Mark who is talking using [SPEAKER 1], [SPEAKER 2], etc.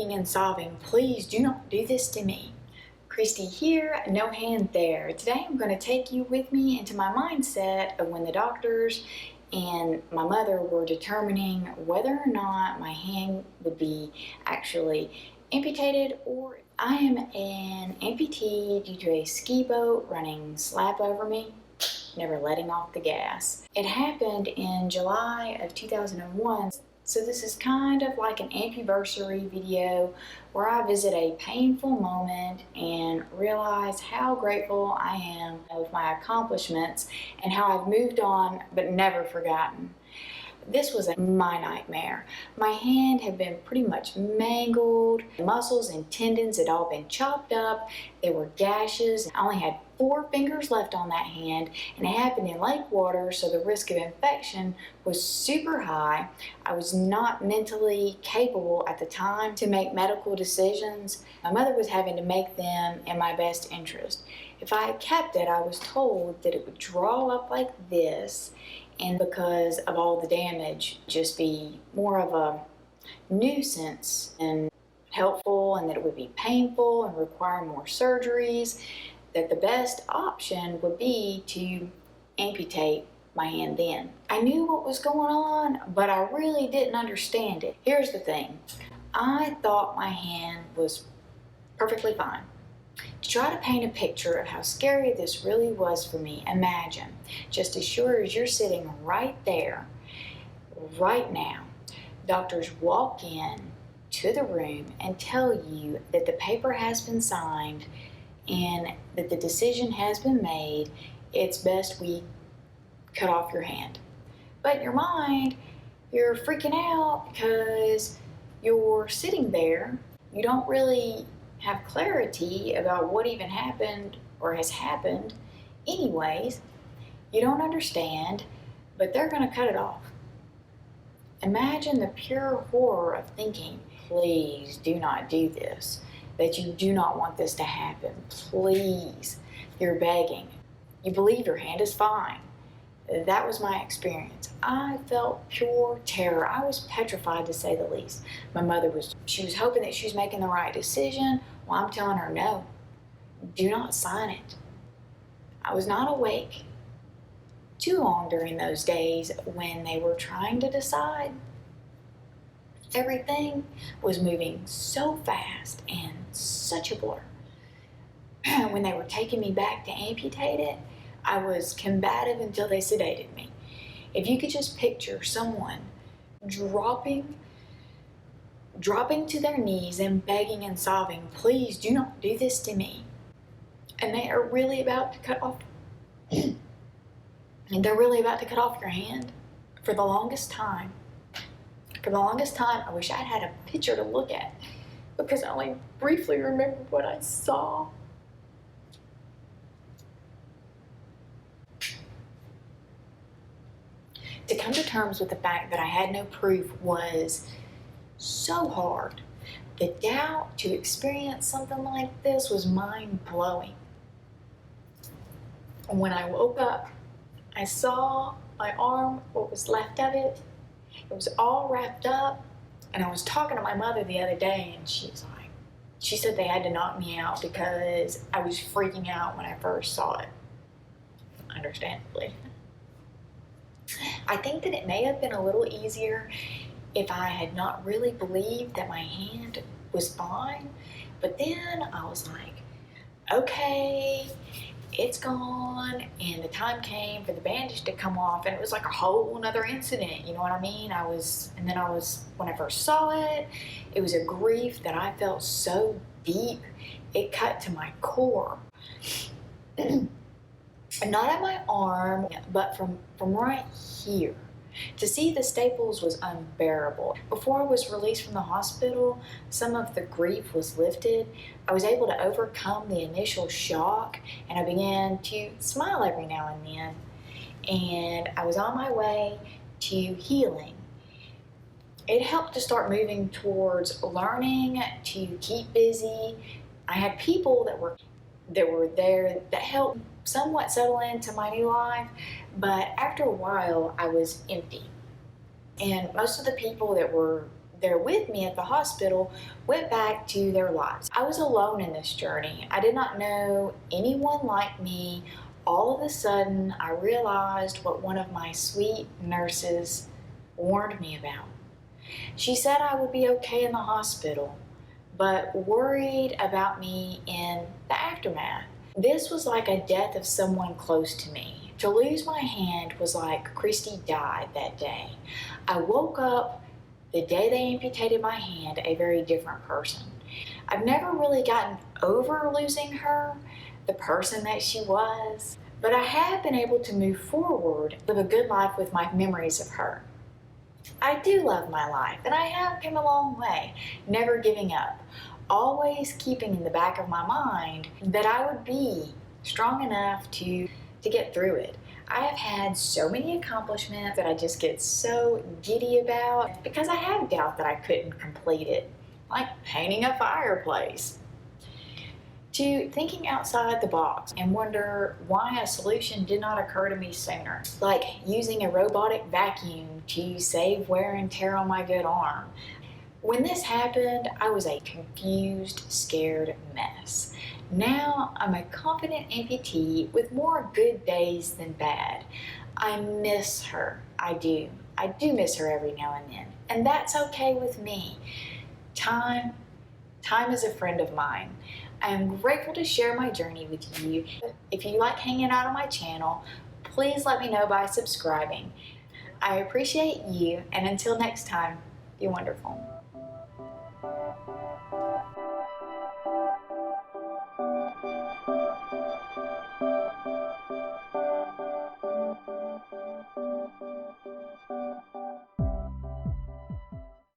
[SPEAKER 1] begging and sobbing, "Please do not do this to me." Cristie here, no hand there. Today I'm going to take you with me into my mindset of when the doctors and my mother were determining whether or not my hand would be actually amputated, or I am an amputee due to a ski boat running slap over me, never letting off the gas. It happened in July of 2001. So this is kind of like an ampuversary video where I visit a painful moment and realize how grateful I am of my accomplishments and how I've moved on but never forgotten. This was my nightmare. My hand had been pretty much mangled. The muscles and tendons had all been chopped up. There were gashes. I only had 4 fingers left on that hand, and it happened in lake water, so the risk of infection was super high. I was not mentally capable at the time to make medical decisions. My mother was having to make them in my best interest. If I had kept it, I was told that it would draw up like this, and because of all the damage, just be more of a nuisance and helpful, and that it would be painful and require more surgeries, that the best option would be to amputate my hand then. I knew what was going on, but I really didn't understand it. Here's the thing. I thought my hand was perfectly fine. To try to paint a picture of how scary this really was for me, imagine, just as sure as you're sitting right there, right now, doctors walk in to the room and tell you that the paper has been signed and that the decision has been made. It's best we cut off your hand. But in your mind, you're freaking out because you're sitting there. You don't really have clarity about what even happened or has happened. Anyways, you don't understand, but they're going to cut it off. Imagine the pure horror of thinking, please do not do this, that you do not want this to happen. Please, you're begging. You believe your hand is fine. That was my experience. I felt pure terror. I was petrified, to say the least. My mother was hoping that she was making the right decision. Well, I'm telling her, no, do not sign it. I was not awake too long during those days when they were trying to decide. Everything was moving so fast and such a blur. When they were taking me back to amputate it, I was combative until they sedated me. If you could just picture someone dropping to their knees and begging and sobbing, "Please do not do this to me." And they are really about to cut off, and they're really about to cut off your hand. For the longest time, I wish I'd had a picture to look at, because I only briefly remembered what I saw. To come to terms with the fact that I had no proof was so hard. The doubt to experience something like this was mind-blowing. And when I woke up, I saw my arm, what was left of it. It was all wrapped up. And I was talking to my mother the other day, and she said they had to knock me out because I was freaking out when I first saw it. Understandably. I think that it may have been a little easier if I had not really believed that my hand was fine. But then I was like, okay, it's gone. And the time came for the bandage to come off, and it was like a whole another incident, you know what I mean? When I first saw it, it was a grief that I felt so deep, it cut to my core. Not at my arm, but from right here. To see the staples was unbearable. Before I was released from the hospital, some of the grief was lifted. I was able to overcome the initial shock, and I began to smile every now and then. And I was on my way to healing. It helped to start moving towards learning to keep busy. I had people that were there that helped somewhat settle into my new life, but after a while I was empty. And most of the people that were there with me at the hospital went back to their lives. I was alone in this journey. I did not know anyone like me. All of a sudden, I realized what one of my sweet nurses warned me about. She said I would be okay in the hospital, but worried about me in the aftermath. This was like a death of someone close to me. To lose my hand was like Cristie died that day. I woke up the day they amputated my hand a very different person. I've never really gotten over losing her, the person that she was, but I have been able to move forward, live a good life with my memories of her. I do love my life, and I have come a long way, never giving up, always keeping in the back of my mind that I would be strong enough to get through it. I have had so many accomplishments that I just get so giddy about because I have doubt that I couldn't complete it, like painting a fireplace, to thinking outside the box and wonder why a solution did not occur to me sooner, like using a robotic vacuum to save wear and tear on my good arm. When this happened, I was a confused, scared mess. Now I'm a confident amputee with more good days than bad. I miss her. I do. I do miss her every now and then, and that's okay with me. Time is a friend of mine. I am grateful to share my journey with you. If you like hanging out on my channel, please let me know by subscribing. I appreciate you, and until next time, be wonderful.